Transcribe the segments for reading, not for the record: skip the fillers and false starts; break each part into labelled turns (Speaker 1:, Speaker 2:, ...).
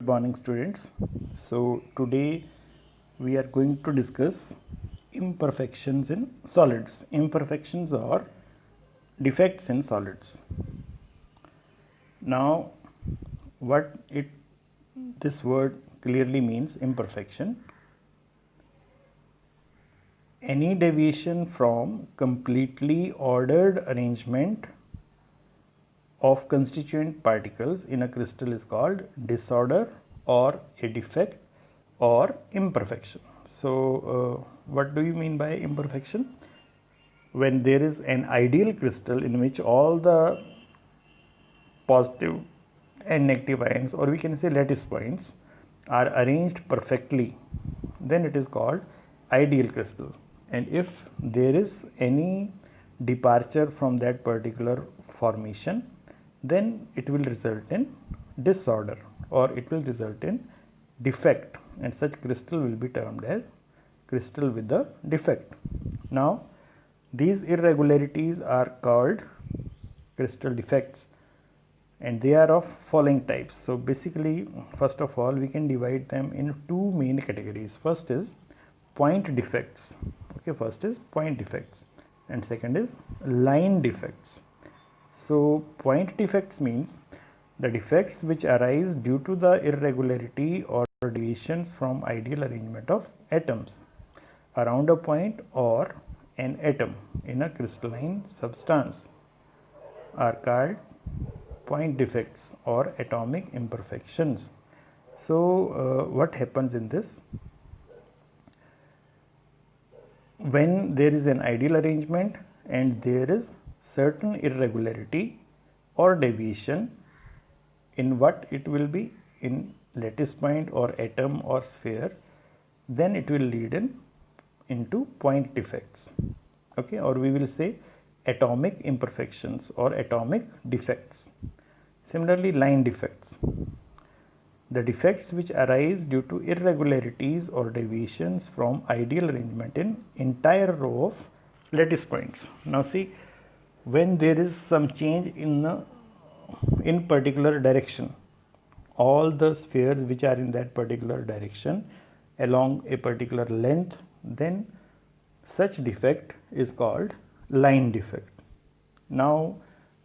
Speaker 1: Good morning, students. So today we are going to discuss imperfections in solids. Imperfections or defects in solids. Now what this word clearly means: imperfection. Any deviation from completely ordered arrangement of constituent particles in a crystal is called disorder or a defect or imperfection. So what do you mean by imperfection? When there is an ideal crystal in which all the positive and negative ions, or we can say lattice points, are arranged perfectly, then it is called ideal crystal. And if there is any departure from that particular formation, then it will result in disorder or it will result in defect, and such crystal will be termed as crystal with a defect. Now these irregularities are called crystal defects, and they are of following types. So basically, first of all, we can divide them in two main categories. First is point defects. Okay, first is point defects and second is line defects. So point defects means the defects which arise due to the irregularity or deviations from ideal arrangement of atoms around a point or an atom in a crystalline substance are called point defects or atomic imperfections. So what happens in this? When there is an ideal arrangement and there is certain irregularity or deviation in what it will be, in lattice point or atom or sphere, then it will lead into point defects. Okay, or we will say atomic imperfections or atomic defects. Similarly, line defects, the defects which arise due to irregularities or deviations from ideal arrangement in entire row of lattice points. Now see, when there is some change in particular direction, all the spheres which are in that particular direction along a particular length, then such defect is called line defect. Now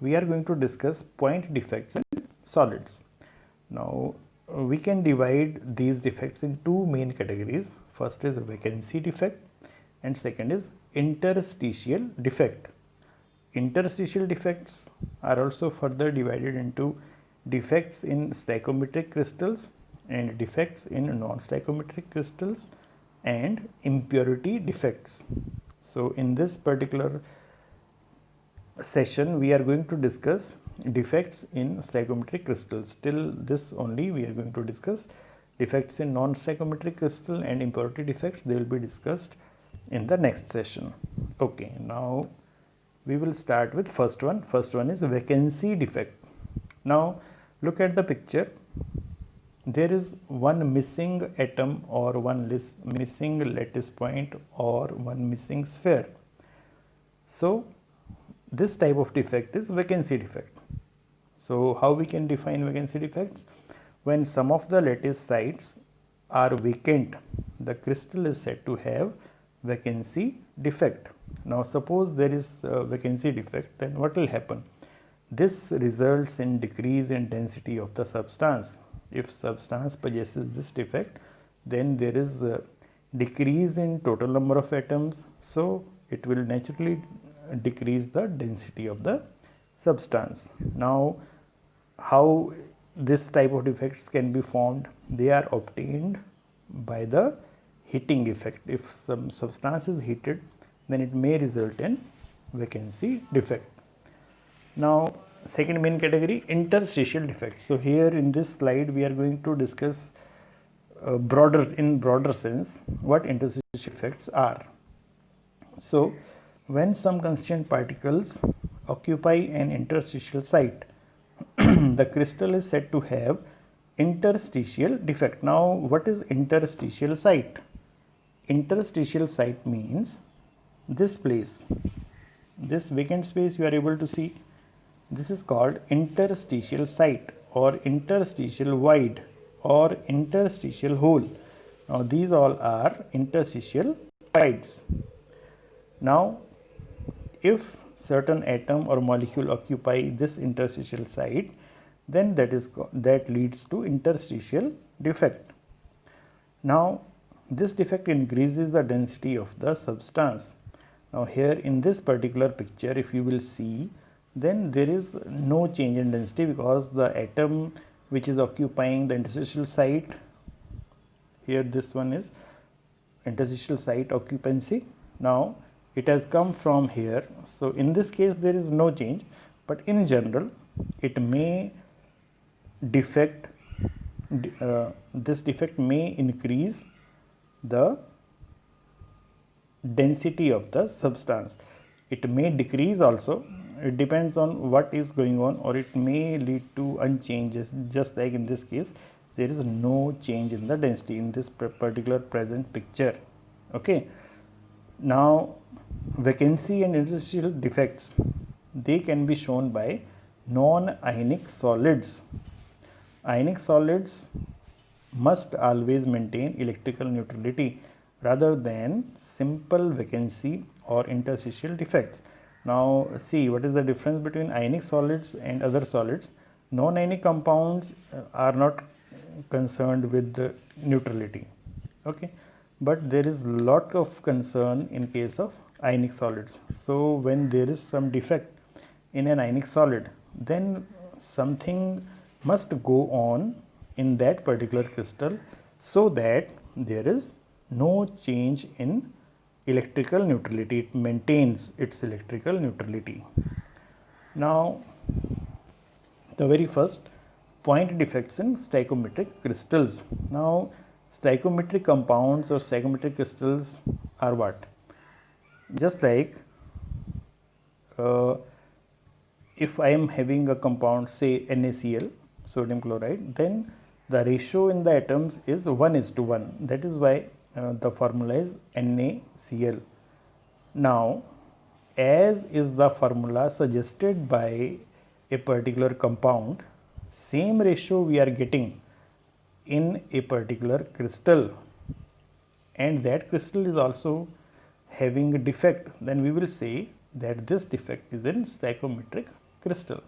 Speaker 1: we are going to discuss point defects in solids. Now we can divide these defects in two main categories. First is vacancy defect and second is interstitial defect. Interstitial defects are also further divided into defects in stoichiometric crystals and defects in non-stoichiometric crystals and impurity defects. So in this particular session we are going to discuss defects in stoichiometric crystals. Till this only we are going to discuss defects in non-stoichiometric crystal, and impurity defects they will be discussed in the next session. Okay, now we will start with first one. First one is vacancy defect. Now look at the picture. There is one missing atom or one missing lattice point or one missing sphere. So this type of defect is vacancy defect. So how we can define vacancy defects? When some of the lattice sites are vacant, the crystal is said to have vacancy defect. Now suppose there is a vacancy defect, then what will happen? This results in decrease in density of the substance. If substance possesses this defect, then there is a decrease in total number of atoms, so it will naturally decrease the density of the substance. Now how this type of defects can be formed? They are obtained by the heating effect. If some substance is heated, then it may result in vacancy defect. Now second main category, interstitial defects. So here in this slide we are going to discuss in broader sense what interstitial defects are. So when some constituent particles occupy an interstitial site, the crystal is said to have interstitial defect. Now what is interstitial site? Interstitial site means this place, this vacant space you are able to see, this is called interstitial site or interstitial void or interstitial hole. Now these all are interstitial sites. Now if certain atom or molecule occupy this interstitial site, then that leads to interstitial defect. Now this defect increases the density of the substance. Now here in this particular picture, if you will see, then there is no change in density because the atom which is occupying the interstitial site, here this one is interstitial site occupancy. Now it has come from here, so in this case there is no change, but in general it may defect, this defect may increase the density of the substance. It may decrease also, it depends on what is going on, or it may lead to unchanges, just like in this case there is no change in the density in this particular present picture. Okay, now vacancy and interstitial defects, they can be shown by non-ionic solids. Ionic solids must always maintain electrical neutrality rather than simple vacancy or interstitial defects. Now see, what is the difference between ionic solids and other solids? Non-ionic compounds are not concerned with the neutrality, okay, but there is lot of concern in case of ionic solids. So when there is some defect in an ionic solid, then something must go on in that particular crystal so that there is no change in electrical neutrality. It maintains its electrical neutrality. Now the very first point, defects in stoichiometric crystals. Now stoichiometric compounds or stoichiometric crystals are what? Just like if I am having a compound, say NaCl, sodium chloride, then the ratio in the atoms is 1:1. That is why the formula is NaCl. Now as is the formula suggested by a particular compound, same ratio we are getting in a particular crystal, and that crystal is also having a defect, then we will say that this defect is in stoichiometric crystal.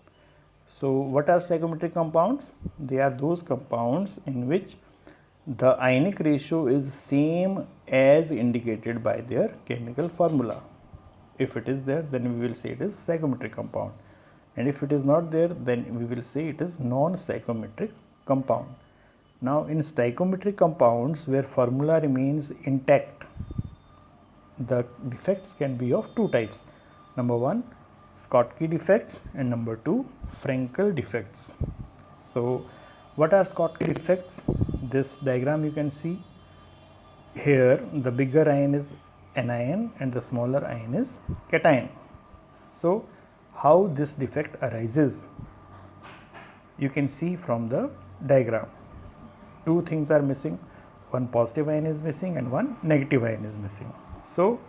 Speaker 1: So what are stoichiometric compounds? They are those compounds in which the ionic ratio is same as indicated by their chemical formula. If it is there, then we will say it is stoichiometric compound, and if it is not there, then we will say it is non-stoichiometric compound. Now in stoichiometric compounds where formula remains intact, the defects can be of two types. Number one, Schottky defects, and number two, Frankel defects. So what are Schottky defects? This diagram you can see here, the bigger ion is anion and the smaller ion is cation. So how this defect arises, you can see from the diagram. Two things are missing, one positive ion is missing and one negative ion is missing. So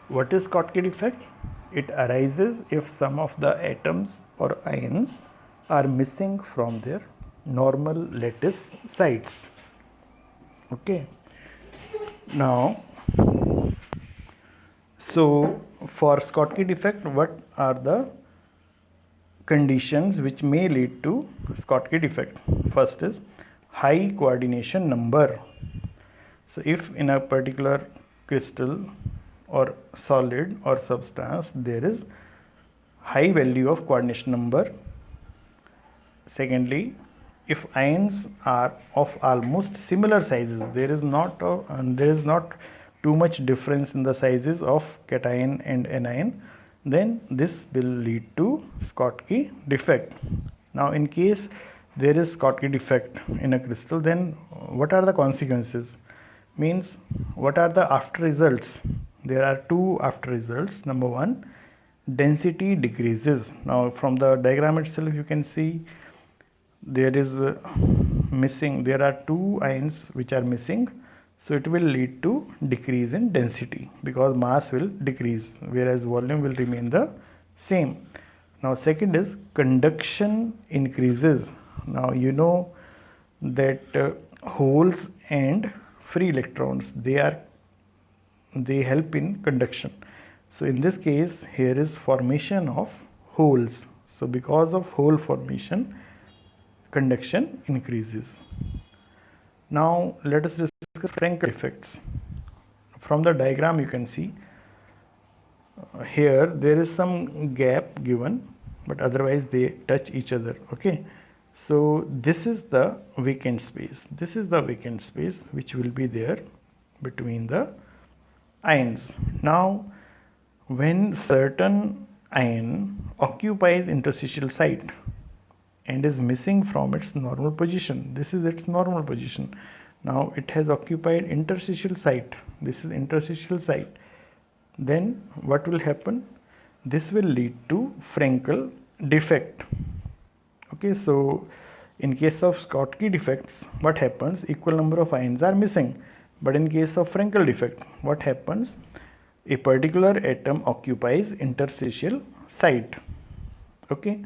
Speaker 1: what is Schottky defect? It arises if some of the atoms or ions are missing from their normal lattice sites. Okay, now so for Schottky defect, what are the conditions which may lead to Schottky defect? First is high coordination number. So if in a particular crystal or solid or substance there is high value of coordination number. Secondly, if ions are of almost similar sizes, there is not too much difference in the sizes of cation and anion, then this will lead to Schottky defect. Now in case there is Schottky defect in a crystal, then what are the consequences? Means what are the after results? There are two after results. Number one, density decreases. Now from the diagram itself you can see there is missing, there are two ions which are missing, so it will lead to decrease in density because mass will decrease whereas volume will remain the same. Now second is conduction increases. Now you know that holes and free electrons, they help in conduction. So in this case here is formation of holes. So because of hole formation, conduction increases. Now let us discuss Frankel effects. From the diagram you can see here there is some gap given, but otherwise they touch each other. Okay, so this is the vacant space. This is the vacant space which will be there between the ions. Now when certain ion occupies interstitial site and is missing from its normal position, this is its normal position, now it has occupied interstitial site, this is interstitial site, then what will happen? This will lead to Frankel defect. Okay, so in case of Schottky defects, what happens? Equal number of ions are missing. But in case of Frankel defect, what happens? A particular atom occupies interstitial site. Okay,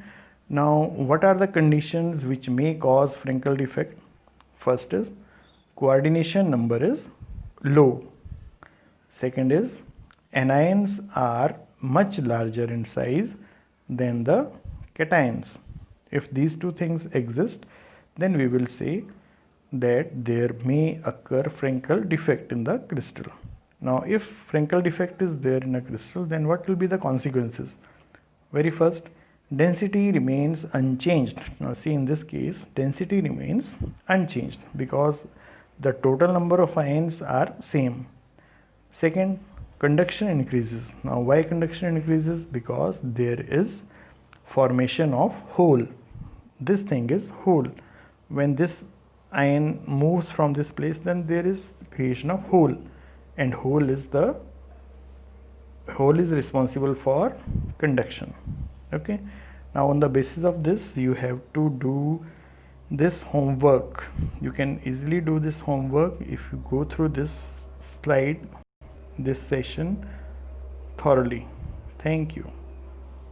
Speaker 1: now what are the conditions which may cause Frankel defect? First is coordination number is low. Second is anions are much larger in size than the cations. If these two things exist, then we will say that there may occur Frankel defect in the crystal. Now if Frankel defect is there in a crystal, then what will be the consequences? Very first, density remains unchanged. Now see, in this case density remains unchanged because the total number of ions are same. Second, conduction increases. Now why conduction increases? Because there is formation of hole. This thing is hole. When this ion moves from this place, then there is creation of hole, and hole is responsible for conduction. Okay, now on the basis of this you have to do this homework. You can easily do this homework if you go through this slide, this session thoroughly. Thank you.